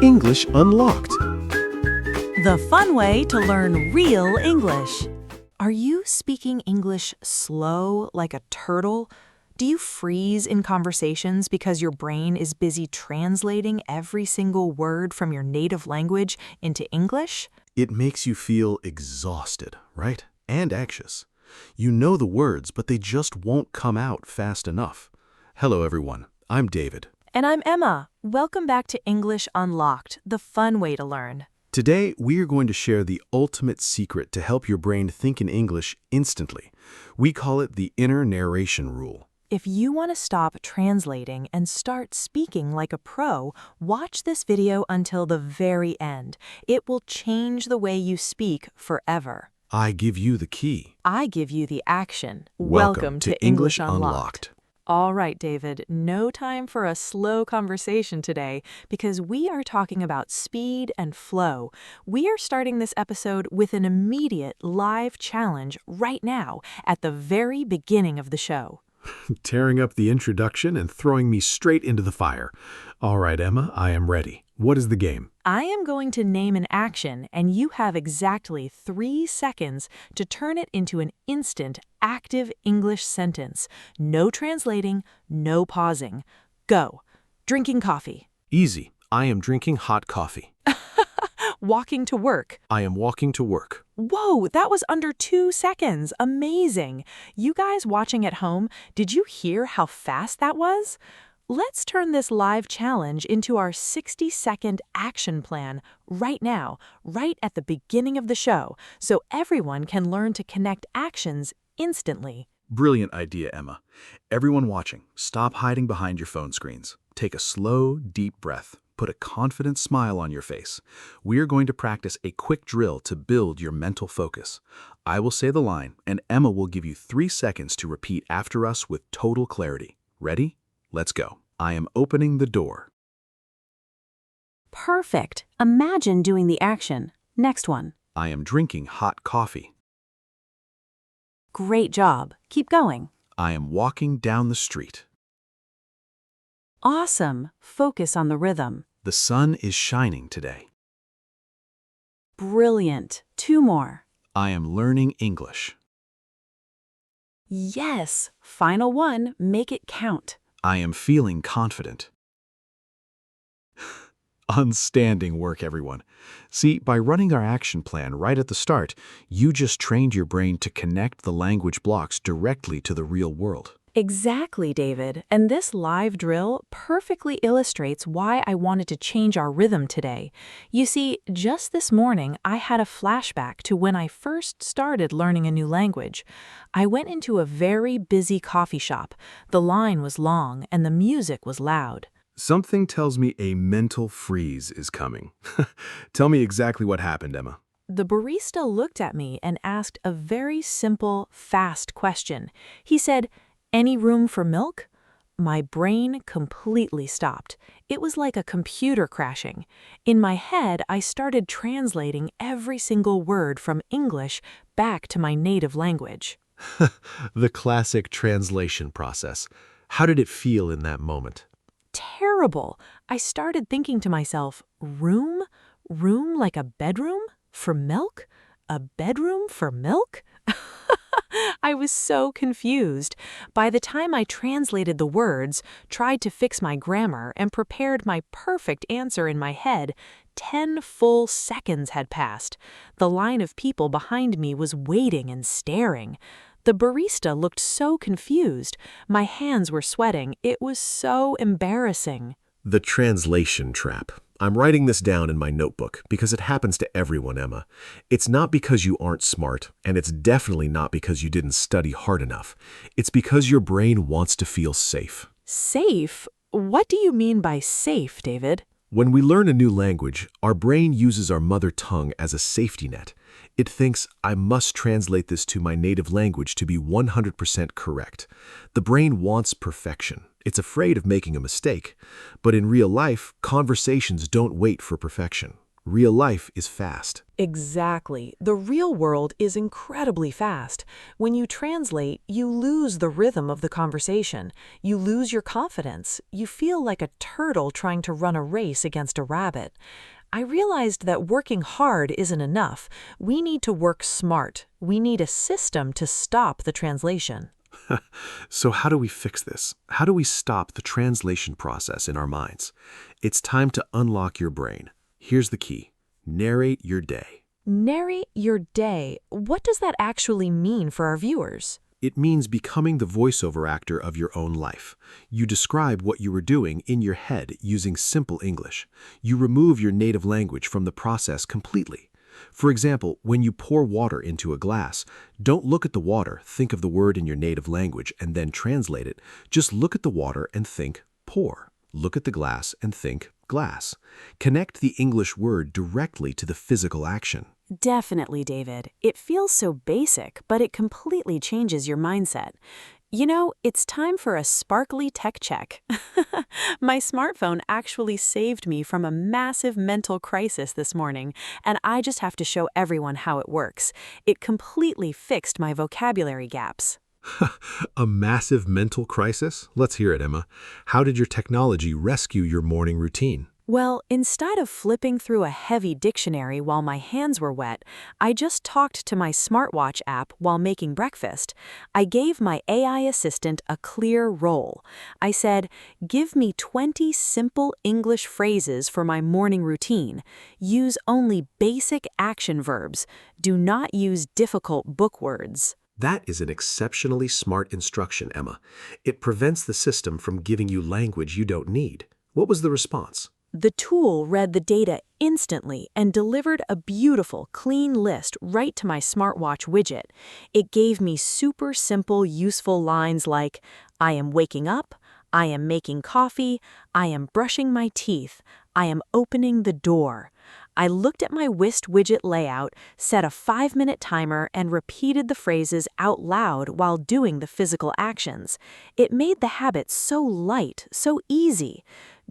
English Unlocked. The fun way to learn real English. Are you speaking English slow like a turtle? Do you freeze in conversations because your brain is busy translating every single word from your native language into English? It makes you feel exhausted, right? And anxious. You know the words, but they just won't come out fast enough. Hello, everyone. I'm David. And I'm Emma. Welcome back to English Unlocked, the fun way to learn. Today, we are going to share the ultimate secret to help your brain think in English instantly. We call it the inner narration rule. If you want to stop translating and start speaking like a pro, watch this video until the very end. It will change the way you speak forever. I give you the key. I give you the action. Welcome to English Unlocked. All right, David, no time for a slow conversation today because we are talking about speed and flow. We are starting this episode with an immediate live challenge right now at the very beginning of the show. Tearing up the introduction and throwing me straight into the fire. All right, Emma, I am ready. What is the game? I am going to name an action, and you have exactly 3 seconds to turn it into an instant, active English sentence. No translating, no pausing. Go. Drinking coffee. Easy. I am drinking hot coffee. Walking to work. I am walking to work. Whoa, that was under 2 seconds. Amazing. You guys watching at home, did you hear how fast that was? Let's turn this live challenge into our 60-second action plan right now, right at the beginning of the show, so everyone can learn to connect actions instantly. Brilliant idea, Emma. Everyone watching, stop hiding behind your phone screens. Take a slow, deep breath. Put a confident smile on your face. We are going to practice a quick drill to build your mental focus. I will say the line, and Emma will give you 3 seconds to repeat after us with total clarity. Ready? Let's go. I am opening the door. Perfect. Imagine doing the action. Next one. I am drinking hot coffee. Great job. Keep going. I am walking down the street. Awesome. Focus on the rhythm. The sun is shining today. Brilliant. 2 more. I am learning English. Yes. Final one. Make it count. I am feeling confident. Outstanding work, everyone. See, by running our action plan right at the start, you just trained your brain to connect the language blocks directly to the real world. Exactly, David. And this live drill perfectly illustrates why I wanted to change our rhythm today. You see, just this morning, I had a flashback to when I first started learning a new language. I went into a very busy coffee shop. The line was long and the music was loud. Something tells me a mental freeze is coming. Tell me exactly what happened, Emma. The barista looked at me and asked a very simple, fast question. He said, "Any room for milk?" My brain completely stopped. It was like a computer crashing. In my head, I started translating every single word from English back to my native language. The classic translation process. How did it feel in that moment? Terrible. I started thinking to myself, room? Room like a bedroom? For milk? A bedroom for milk? I was so confused. By the time I translated the words, tried to fix my grammar, and prepared my perfect answer in my head, 10 full seconds had passed. The line of people behind me was waiting and staring. The barista looked so confused. My hands were sweating. It was so embarrassing. The translation trap. I'm writing this down in my notebook because it happens to everyone, Emma. It's not because you aren't smart, and it's definitely not because you didn't study hard enough. It's because your brain wants to feel safe. Safe? What do you mean by safe, David? When we learn a new language, our brain uses our mother tongue as a safety net. It thinks, I must translate this to my native language to be 100% correct. The brain wants perfection. It's afraid of making a mistake. But in real life, conversations don't wait for perfection. Real life is fast. Exactly. The real world is incredibly fast. When you translate, you lose the rhythm of the conversation. You lose your confidence. You feel like a turtle trying to run a race against a rabbit. I realized that working hard isn't enough. We need to work smart. We need a system to stop the translation. So how do we fix this? How do we stop the translation process in our minds? It's time to unlock your brain. Here's the key. Narrate your day. Narrate your day. What does that actually mean for our viewers? It means becoming the voiceover actor of your own life. You describe what you were doing in your head using simple English. You remove your native language from the process completely. For example, when you pour water into a glass, don't look at the water, think of the word in your native language, and then translate it. Just look at the water and think pour. Look at the glass and think glass. Connect the English word directly to the physical action. Definitely, David. It feels so basic, but it completely changes your mindset. You know, it's time for a sparkly tech check. My smartphone actually saved me from a massive mental crisis this morning, and I just have to show everyone how it works. It completely fixed my vocabulary gaps. A massive mental crisis? Let's hear it, Emma. How did your technology rescue your morning routine? Well, instead of flipping through a heavy dictionary while my hands were wet, I just talked to my smartwatch app while making breakfast. I gave my AI assistant a clear role. I said, "Give me 20 simple English phrases for my morning routine. Use only basic action verbs. Do not use difficult book words." That is an exceptionally smart instruction, Emma. It prevents the system from giving you language you don't need. What was the response? The tool read the data instantly and delivered a beautiful, clean list right to my smartwatch widget. It gave me super simple, useful lines like, "I am waking up," "I am making coffee," "I am brushing my teeth," "I am opening the door." I looked at my Whist widget layout, set a 5-minute timer, and repeated the phrases out loud while doing the physical actions. It made the habit so light, so easy.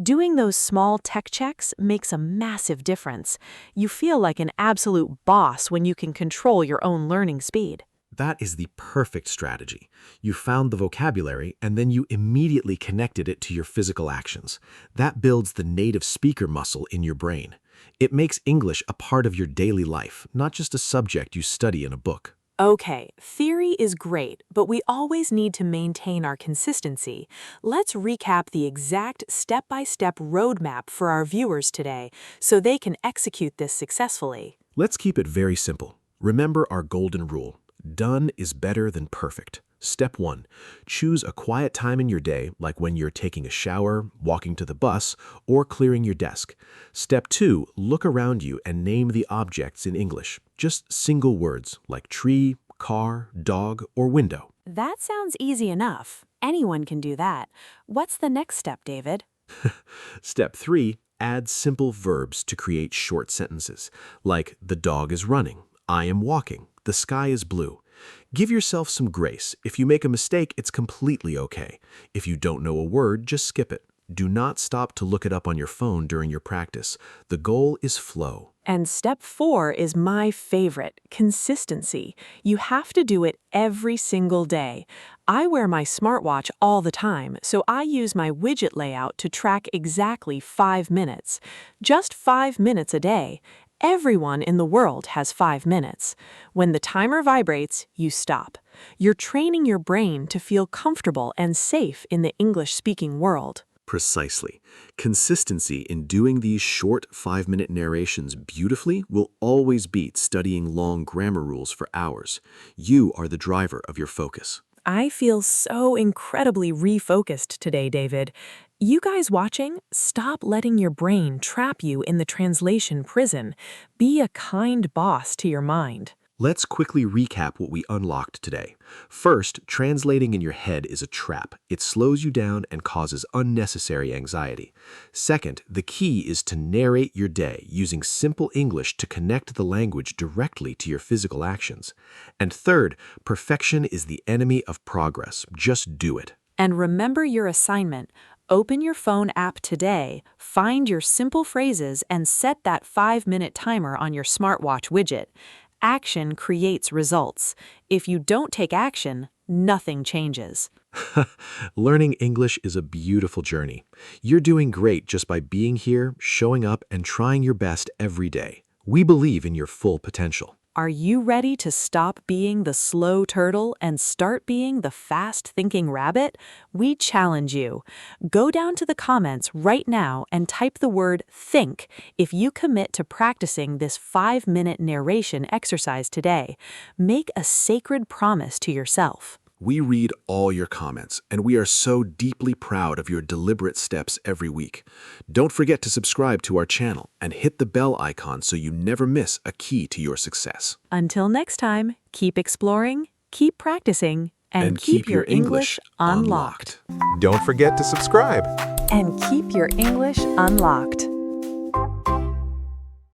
Doing those small tech checks makes a massive difference. You feel like an absolute boss when you can control your own learning speed. That is the perfect strategy. You found the vocabulary and then you immediately connected it to your physical actions. That builds the native speaker muscle in your brain. It makes English a part of your daily life, not just a subject you study in a book. Okay, theory is great, but we always need to maintain our consistency. Let's recap the exact step-by-step roadmap for our viewers today so they can execute this successfully. Let's keep it very simple. Remember our golden rule. Done is better than perfect. Step 1. Choose a quiet time in your day, like when you're taking a shower, walking to the bus, or clearing your desk. Step 2. Look around you and name the objects in English. Just single words like tree, car, dog, or window. That sounds easy enough. Anyone can do that. What's the next step, David? Step 3. Add simple verbs to create short sentences, like the dog is running, I am walking, the sky is blue. Give yourself some grace. If you make a mistake, it's completely okay. If you don't know a word, just skip it. Do not stop to look it up on your phone during your practice. The goal is flow. And step 4 is my favorite, consistency. You have to do it every single day. I wear my smartwatch all the time, so I use my widget layout to track exactly 5 minutes. Just 5 minutes a day. Everyone in the world has 5 minutes. When the timer vibrates, you stop. You're training your brain to feel comfortable and safe in the English-speaking world. Precisely. Consistency in doing these short 5-minute narrations beautifully will always beat studying long grammar rules for hours. You are the driver of your focus. I feel so incredibly refocused today, David. You guys watching, stop letting your brain trap you in the translation prison. Be a kind boss to your mind. Let's quickly recap what we unlocked today. First, translating in your head is a trap. It slows you down and causes unnecessary anxiety. Second, the key is to narrate your day using simple English to connect the language directly to your physical actions. And third, perfection is the enemy of progress. Just do it. And remember your assignment. Open your phone app today, find your simple phrases, and set that 5-minute timer on your smartwatch widget. Action creates results. If you don't take action, nothing changes. Learning English is a beautiful journey. You're doing great just by being here, showing up, and trying your best every day. We believe in your full potential. Are you ready to stop being the slow turtle and start being the fast-thinking rabbit? We challenge you. Go down to the comments right now and type the word think if you commit to practicing this 5-minute narration exercise today. Make a sacred promise to yourself. We read all your comments, and we are so deeply proud of your deliberate steps every week. Don't forget to subscribe to our channel and hit the bell icon so you never miss a key to your success. Until next time, keep exploring, keep practicing, and keep your English unlocked. Don't forget to subscribe. And keep your English unlocked.